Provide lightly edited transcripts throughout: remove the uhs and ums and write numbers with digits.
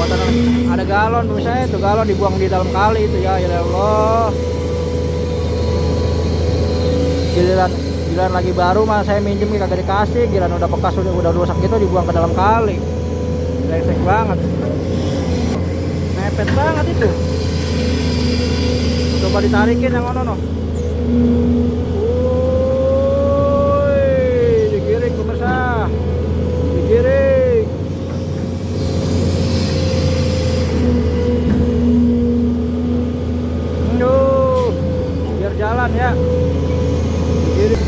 muatan ada galon misalnya, itu galon dibuang di dalam kali itu ya Allah. Giliran giliran lagi baru mah saya minjem kagak dikasih, giliran udah bekas udah rusak gitu dibuang ke dalam kali. Brengsek banget, mepet banget itu. Coba ditarikin yang ono no. Woi, digiring pemirsa, digiring. Aduh, biar jalan ya. Digiring.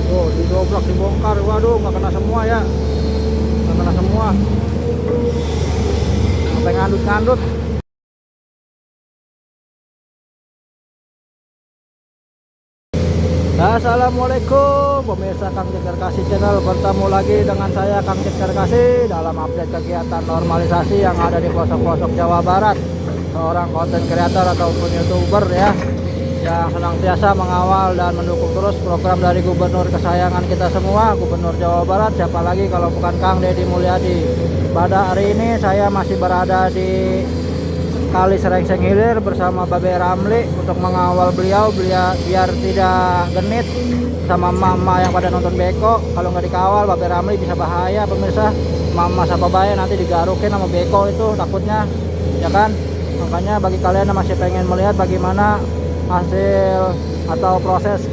Tuh, didobrak, dibongkar. Waduh, nggak kena semua ya. Nggak kena semua. Sampai ngandut-ngandut. Assalamualaikum pemirsa Kang Cek Terkasih channel. Bertemu lagi dengan saya Kang Cek Terkasih dalam update kegiatan normalisasi yang ada di pelosok-pelosok Jawa Barat. Seorang konten kreator ataupun youtuber ya, yang senantiasa mengawal dan mendukung terus program dari gubernur kesayangan kita semua, Gubernur Jawa Barat. Siapa lagi kalau bukan Kang Deddy Mulyadi. Pada hari ini saya masih berada di Kali Serengseng Hilir bersama Babe Ramli untuk mengawal beliau biar tidak genit sama mama yang pada nonton beko. Kalau nggak dikawal Babe Ramli bisa bahaya pemirsa. Mama sama babe nanti digarukin sama beko itu takutnya ya kan. Makanya bagi kalian yang masih pengen melihat bagaimana hasil atau proses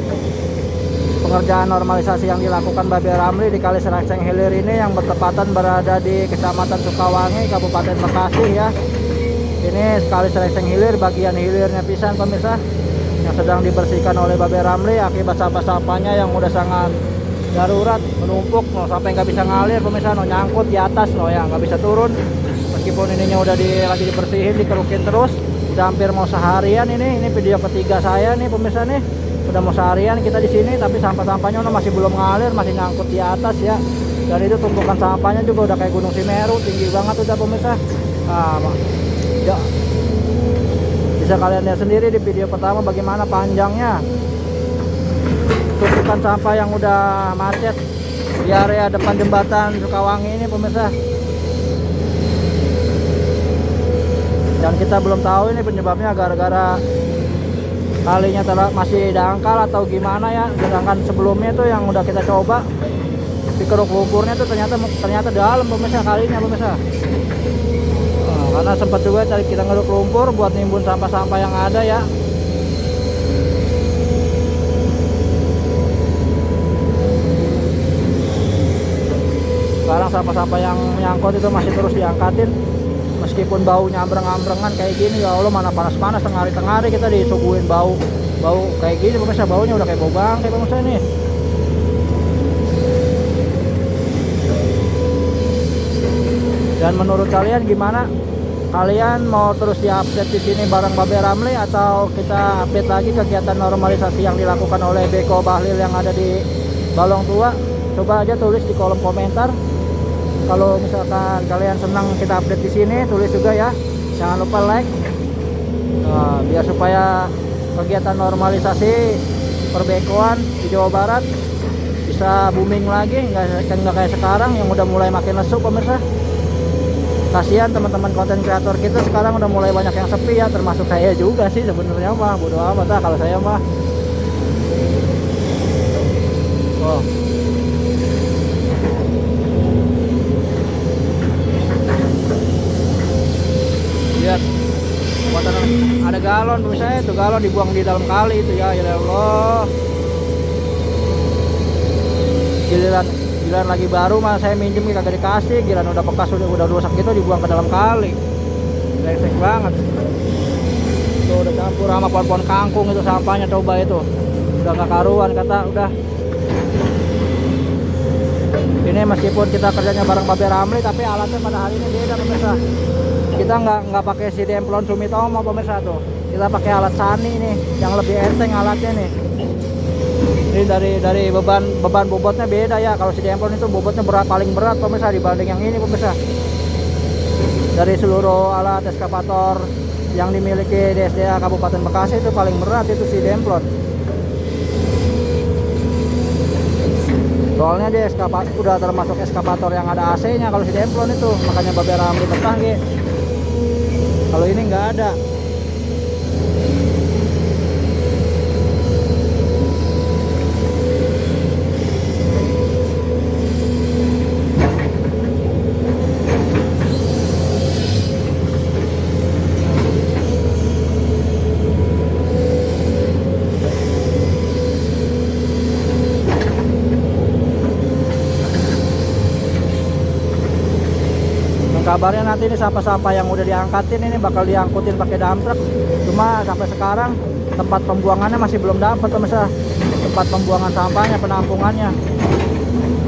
pengerjaan normalisasi yang dilakukan Babe Ramli di Kali Serengseng Hilir ini yang bertepatan berada di Kecamatan Sukawangi, Kabupaten Bekasi ya. Ini Kali Serengseng Hilir, bagian hilirnya pisan pemirsa, yang sedang dibersihkan oleh Babe Ramli akibat sampah-sampahnya yang udah sangat darurat, menumpuk no, sampai nggak bisa ngalir pemirsa, no, nyangkut di atas no ya, nggak bisa turun. Meskipun ininya udah lagi dibersihin, dikerukin terus, udah hampir mau seharian ini video ketiga saya nih pemirsa nih, udah mau seharian kita di sini, tapi sampah-sampahnya masih belum ngalir, masih nyangkut di atas ya. Dan itu tumpukan sampahnya juga udah kayak Gunung Semeru, tinggi banget udah pemirsa. Nah, ya, bisa kalian lihat sendiri di video pertama bagaimana panjangnya tumpukan sampah yang udah macet di area depan jembatan Sukawangi ini pemirsa. Dan kita belum tahu ini penyebabnya gara-gara kalinya masih dangkal atau gimana ya. Sedangkan sebelumnya tuh yang udah kita coba dikeruk lumpurnya tuh ternyata dalam pemirsa kalinya pemirsa. Karena sempat juga tadi kita ngeruk lumpur buat nimbun sampah-sampah yang ada ya. Sekarang sampah-sampah yang menyangkut itu masih terus diangkatin. Meskipun baunya ambreng-ambrengan kayak gini, ya Allah, mana panas-panas tengah hari kita disuguhin bau kayak gini pemirsa. Baunya udah kayak bau bangkai pemirsa nih. Dan menurut kalian gimana? Kalian mau terus diupdate di sini bareng Babe Ramli atau kita update lagi kegiatan normalisasi yang dilakukan oleh Beko Bahlil yang ada di Balong Tua? Coba aja tulis di kolom komentar. Kalau misalkan kalian senang kita update di sini, tulis juga ya. Jangan lupa like. Nah, biar supaya kegiatan normalisasi perbekoan di Jawa Barat bisa booming lagi, nggak kayak sekarang yang udah mulai makin lesu pemirsa. Kasihan teman-teman konten kreator kita sekarang udah mulai banyak yang sepi ya, termasuk saya juga sih sebenarnya mah. Bodo amat lah kalau saya mah. Oh. Lihat, muatan ada galon misalnya, itu galon dibuang di dalam kali itu ya Allah. Giliran lagi baru mah saya minjem kagak dikasih, giliran udah bekas udah rusak gitu dibuang ke dalam kali. Brengsek banget. Tuh udah campur sama pohon-pohon kangkung itu sampahnya, coba itu. Udah gak karuan kata udah. Ini meskipun kita kerjanya bareng Babe Ramli, tapi alatnya pada hari ini beda pemirsa. Kita nggak pakai si demplon Sumitomo pemirsa tuh. Kita pakai alat Sani nih, yang lebih enteng alatnya nih. Ini dari beban bobotnya beda ya. Kalau si demplon itu bobotnya paling berat pemirsa dibanding yang ini pemirsa. Dari seluruh alat eskavator yang dimiliki DSDA Kabupaten Bekasi itu paling berat itu si demplon. Soalnya dia udah termasuk eskavator yang ada AC-nya kalau si Demplon itu, makanya Babe Ramli betah ge. Kalau ini nggak ada. Kabarnya nanti ini sampah-sampah yang udah diangkatin ini bakal diangkutin pakai dump truck. Cuma sampai sekarang tempat pembuangannya masih belum dapat pemirsa. Tempat pembuangan sampahnya, penampungannya.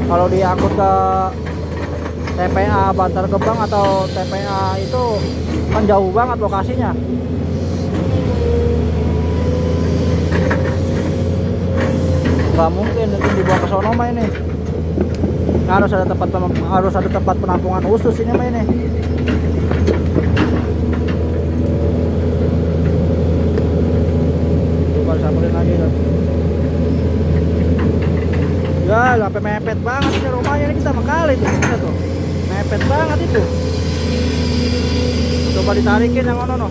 Kalau diangkut ke TPA Bantar Gebang atau TPA itu kan jauh banget lokasinya. Nggak mungkin nanti dibawa ke sono mah ini. Harus ada tempat penampungan khusus ini mah ini. Coba samperin lagi tuh. Ya, sampai mepet banget ini rumahnya ini, kita kali tuh, kita tuh. Mepet banget itu. Coba ditarikin yang ono no.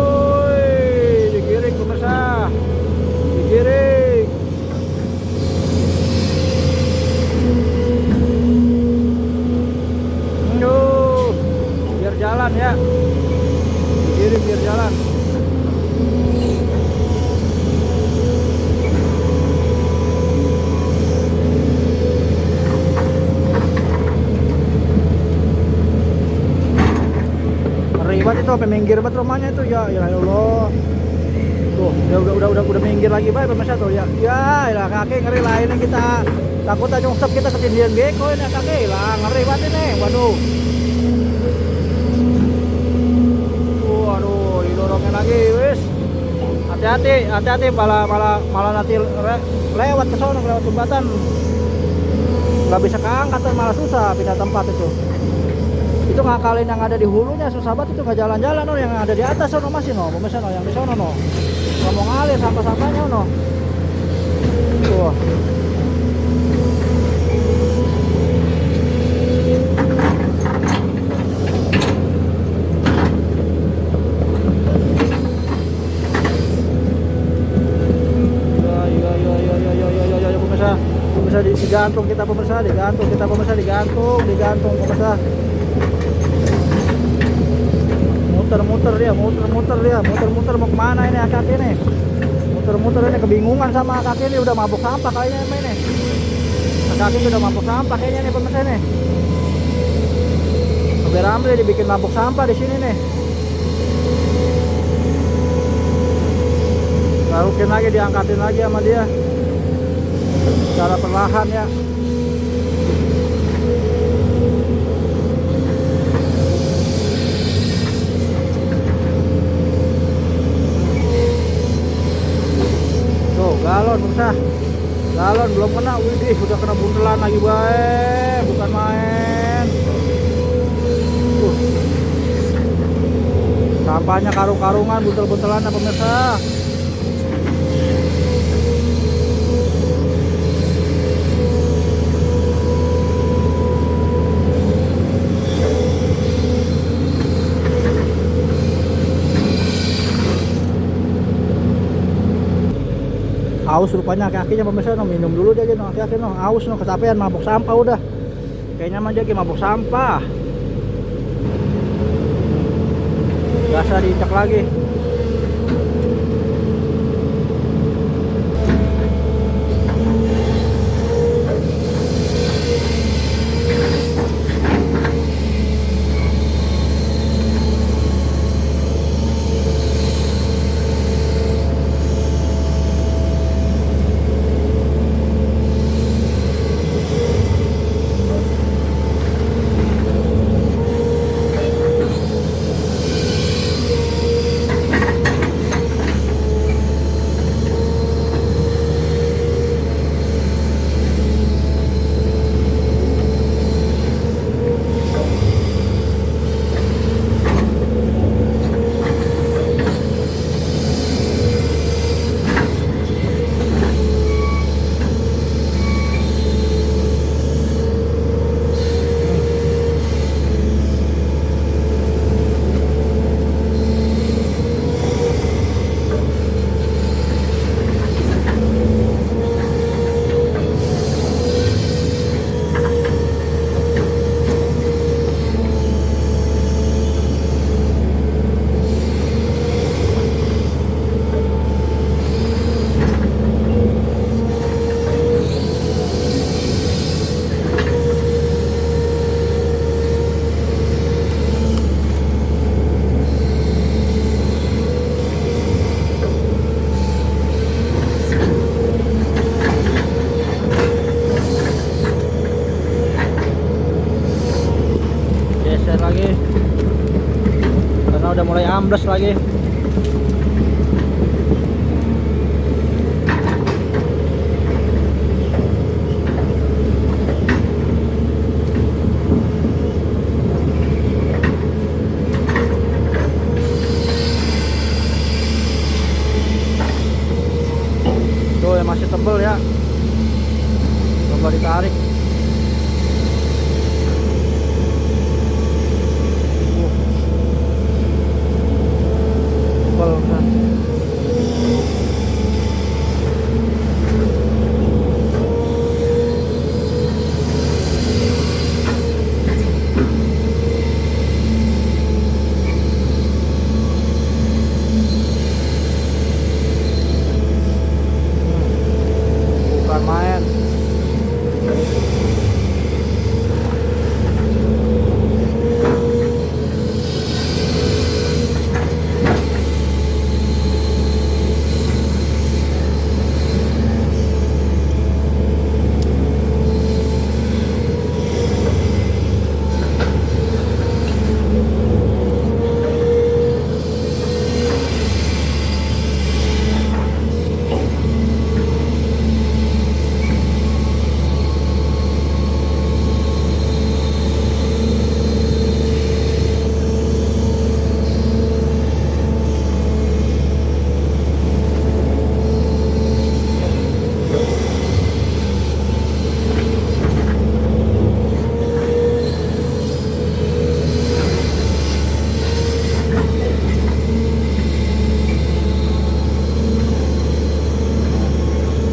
Woi, digiring pemirsa. Digiring. Jalan ya, kiri biar jalan. Ribet itu sampai minggir banget rumahnya itu ya, ya Allah. Tuh, udah minggir lagi baik pemirsa tuh ya. Ya, lah kaki ngeri lah ini kita. Takut aja nyungsep kita ketindihan beko ini kaki lah, ngeri banget ini. Waduh. Aduh, didorongin lagi, wis. Hati-hati, malah nanti lewat ke sono, lewat jembatan. Nggak bisa keangkat, malah susah pindah tempat itu. Itu ngakalin yang ada di hulunya susah banget itu, nggak jalan-jalan no, yang ada di atas sono masih no, pemirsa no, yang di sono no. Nggak mau ngalir sampah-sampahnya no. Tuh. Digantung kita pemirsa, digantung pemirsa. Muter-muter mau kemana ini kaki ini? Muter ini kebingungan sama kaki ini, udah mabuk sampah kayaknya ini. Kaki udah mabuk sampah kayaknya nih pemirsa nih. Babe Ramli dibikin mabuk sampah di sini nih. Garukin lagi, diangkatin lagi sama dia. Secara perlahan ya. Tuh galon pemirsa, galon belum kena, widih udah kena bundelan lagi bae, bukan main. Tuh sampahnya karung-karungan, buntel-buntelan pemirsa. Aus rupanya kakinya pemirsa no, minum dulu dia gitu, kaki no, aus no, kecapean mabuk sampah udah. Kayaknya mah dia mabuk sampah. Biasa dicek lagi. mulai ambles lagi. Tuh yang masih tebel ya, coba ditarik. Tebel kan. Bukan main.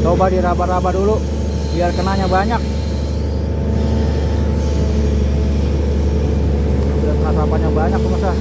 Coba diraba-raba dulu biar kenanya banyak, biar kena sapanya banyak pemirsa.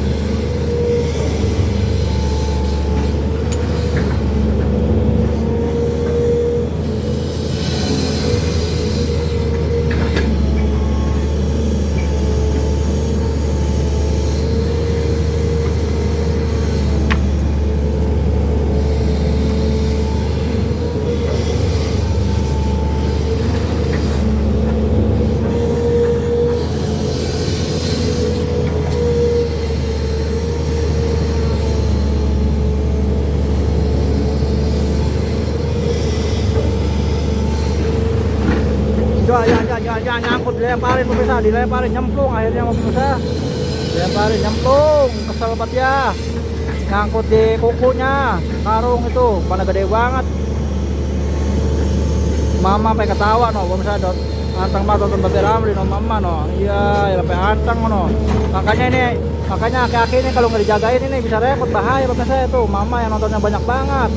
Jangan nyangkut, dilemparin pemirsa, dilemparin nyemplung akhirnya pemirsa, dilemparin nyemplung, kesel banget ya, nyangkut di kukunya karung itu, mana gede banget. Mama sampai ketawa no pemirsa, anteng banget nonton Babe Ramli no mama no, iya sampai anteng no. Makanya aki-aki ini kalau nggak dijagain ini bisa repot, bahaya pemirsa. Itu mama yang nontonnya banyak banget.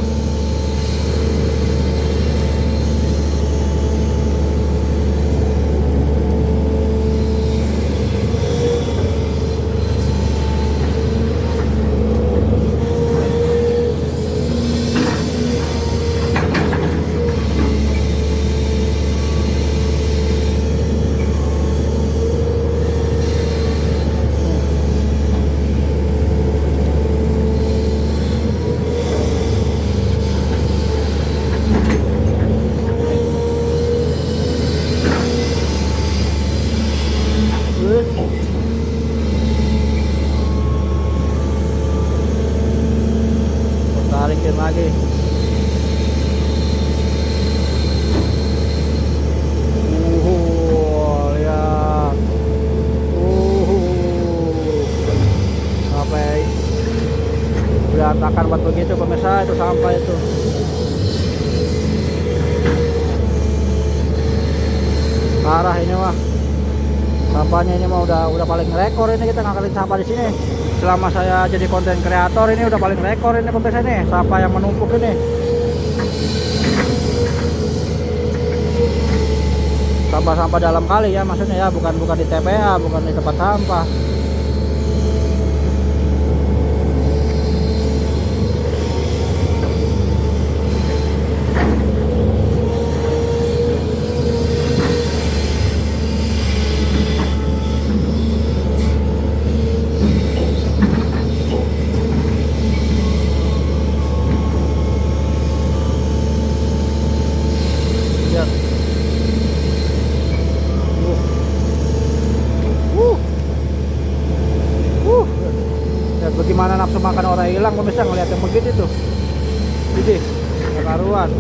Tarikin lagi. Lihat. Sampai berantakan buat begitu pemirsa, itu sampah itu. Parah ini mah. Sampahnya ini mah udah paling rekor ini, kita ngangkatin sampah di sini. Selama saya jadi konten kreator ini udah paling rekor ini pemirsa, ini sampah yang menumpuk ini. Sampah-sampah dalam kali ya maksudnya ya, bukan di TPA, bukan di tempat sampah. nafsu makan orang hilang pemirsa ngeliat yang begitu tuh. Jadi karuan.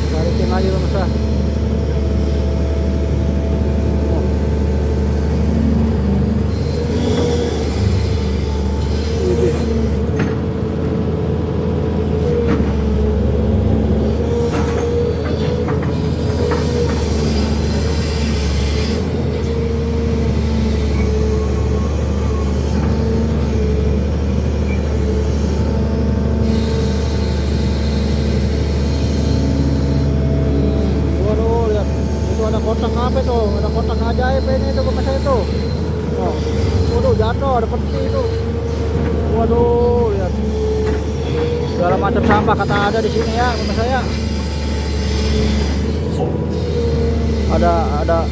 Tarikin lagi pemirsa. Kotak apa itu? Ada kotak ajaib ini itu pemirsa itu. Oh. Waduh, jatuh, ada peti itu. Waduh, lihat. Segala macam sampah kata ada di sini ya, pemirsa ya. Ada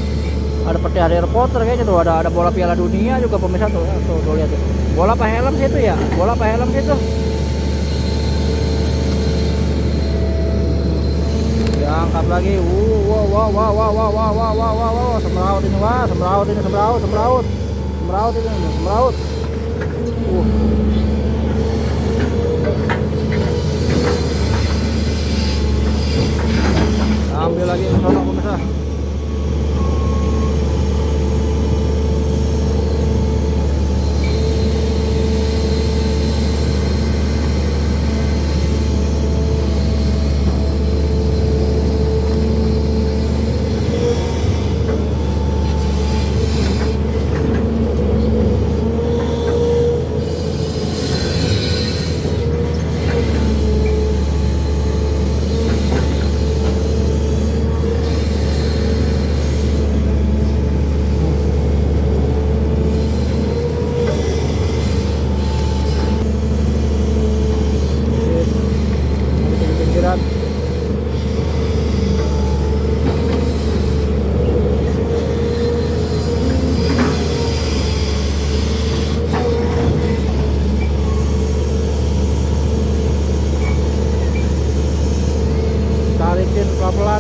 peti Harry Potter kayaknya tuh, ada bola Piala Dunia juga pemirsa tuh. Tuh lihat tuh. Bola apa helm sih itu ya? Bola apa helm sih itu? Angkat lagi, wow, semraut ini, semraut ini. Ambil lagi ke sono pemirsa. Tarikin pelan-pelan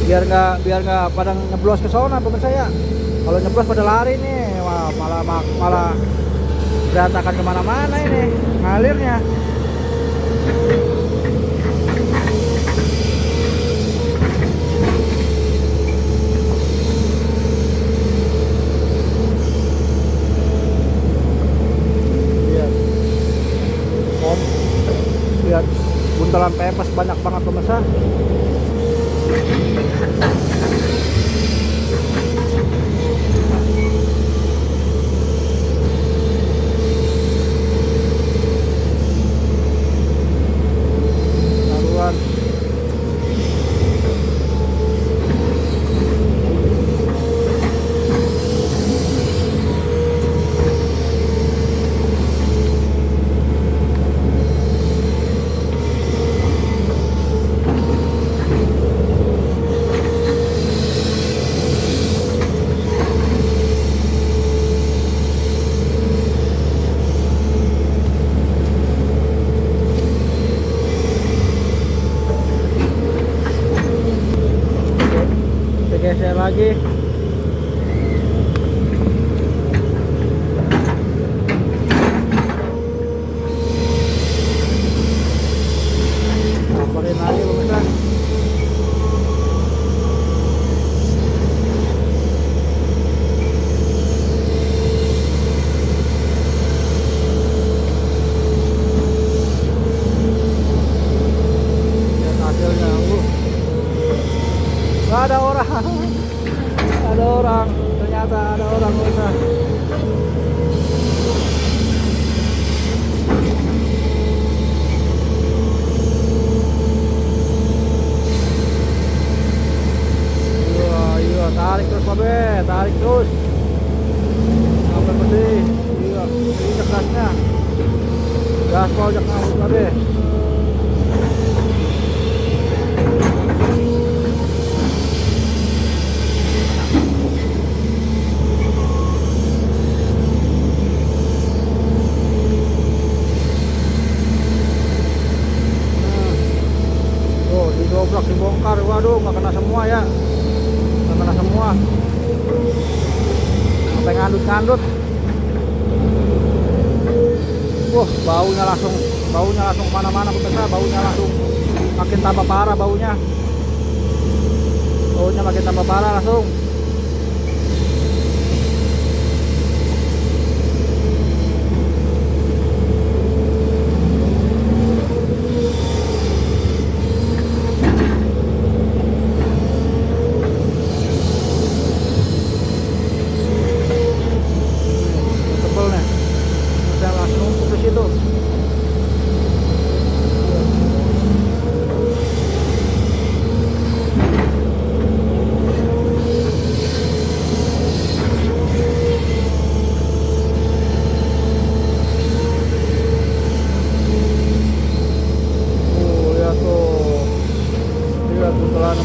biar nggak pada nyeblos ke sana pemirsa ya. Kalau nyeblos pada lari nih, wah, malah berantakan kemana-mana ini ngalirnya. Lihat buntelan pepes banyak banget pemirsa. Taruhan. Geser lagi. Samperin lagi pemirsa. Lihat hasilnya. Ada orang, ternyata ada orang pemirsa. Iya, tarik terus Babe, tarik terus sampai bersih. Iya, ini gasnya, gaspol jangan ngawut Babe. semua. Sampai ngandut-ngandut. Wah, baunya langsung kemana-mana pemirsa. Baunya langsung makin tambah parah baunya. Baunya makin tambah parah langsung. Tebel nih. Saya langsung ke situ.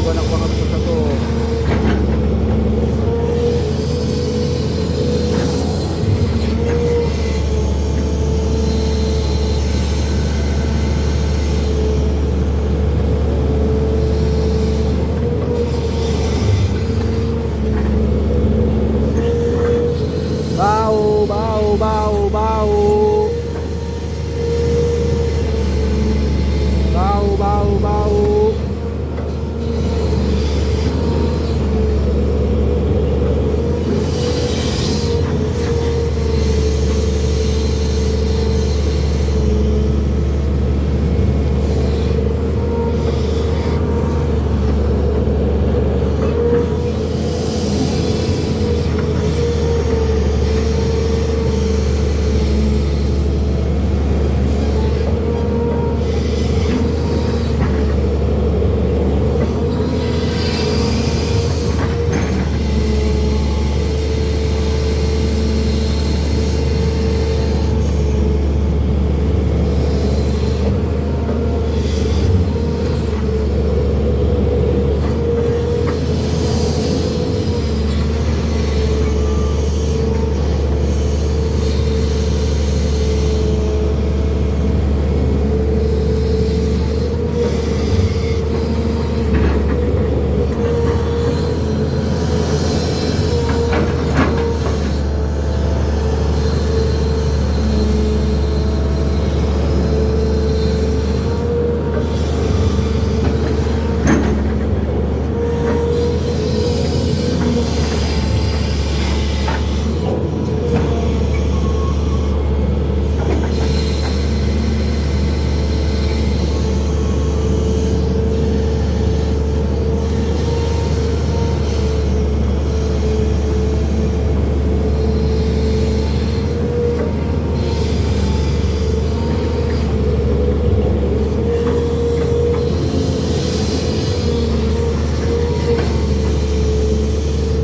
Banyak banget pemirsa tuh. Bau, bau, bau, bau. Bau, bau, bau.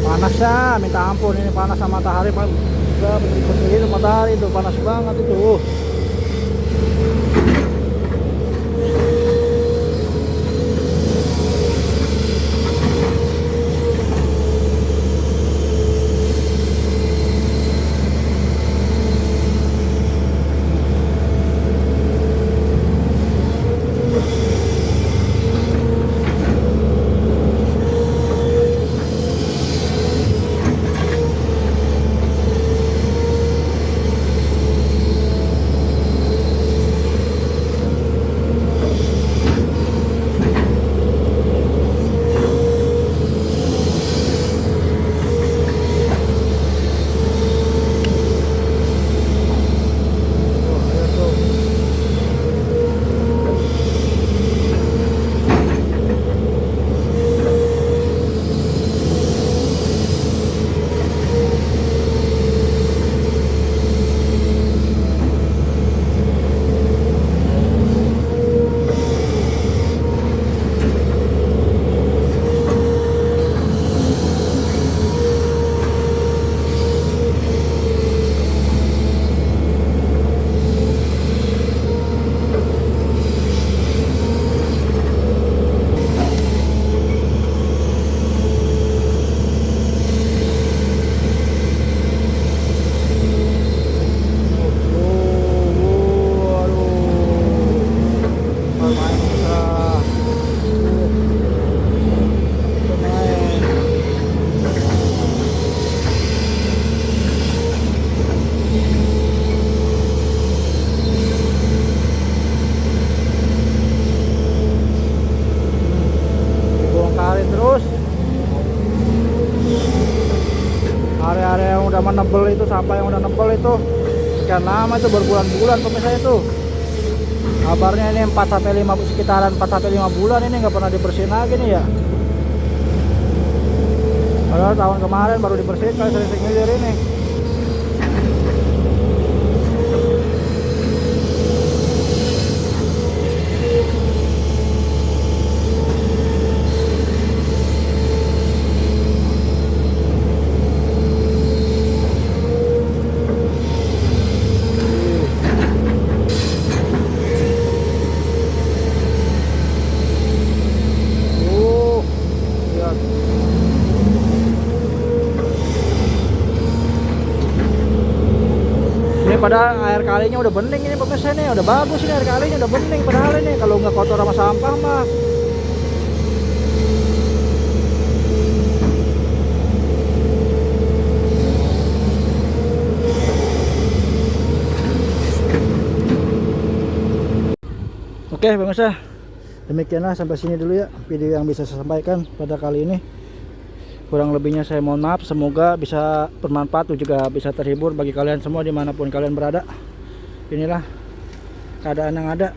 Panasnya minta ampun, ini panas sama matahari Pak. Udah betul-betul matahari itu panas banget itu. sama nebel itu, sampah yang udah nebel itu sekian lama itu, berbulan-bulan pemirsa itu. Kabarnya ini 4 sampai 5 sekitaran 4 sampai 5 bulan ini nggak pernah dibersihin lagi nih ya. Padahal tahun kemarin baru dibersihin kali sering hilir ini. Padahal air kalinya udah bening ini pemirsa nih, udah bagus ini air kalinya udah bening padahal ini kalau nggak kotor sama sampah mah. Oke pemirsa, demikianlah sampai sini dulu ya video yang bisa saya sampaikan pada kali ini. Kurang lebihnya saya mohon maaf, semoga bisa bermanfaat juga bisa terhibur bagi kalian semua dimanapun kalian berada. Inilah keadaan yang ada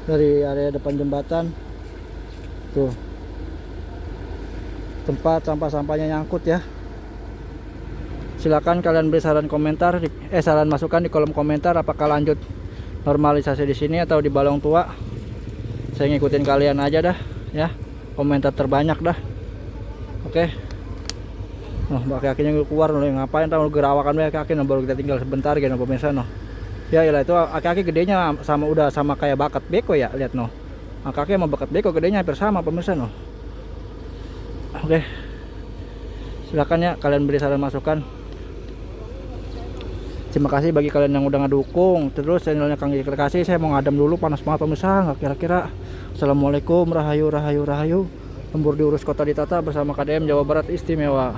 dari area depan jembatan tuh, tempat sampah-sampahnya nyangkut ya. Silakan kalian beri saran komentar saran masukan di kolom komentar, apakah lanjut normalisasi di sini atau di Balong Tua. Saya ngikutin kalian aja dah ya, komentar terbanyak dah. Oke. Oh, kaki-kakinya keluar loh, ngapain tahu gerawakan kaki baru kita tinggal sebentar gitu pemirsa noh. Ya iyalah itu kaki gedenya sama udah sama kayak bakat beko ya, lihat noh. Kaki sama bakat beko gedenya hampir sama pemirsa noh. Oke. Silakan ya kalian beri saran masukan. Terima kasih bagi kalian yang udah ngedukung terus channelnya Kang Jeker Kasih. Saya mau ngadem dulu, panas banget pemirsa, nggak kira-kira. Assalamualaikum, rahayu rahayu rahayu. Lembur diurus kota ditata bersama KDM Jawa Barat Istimewa.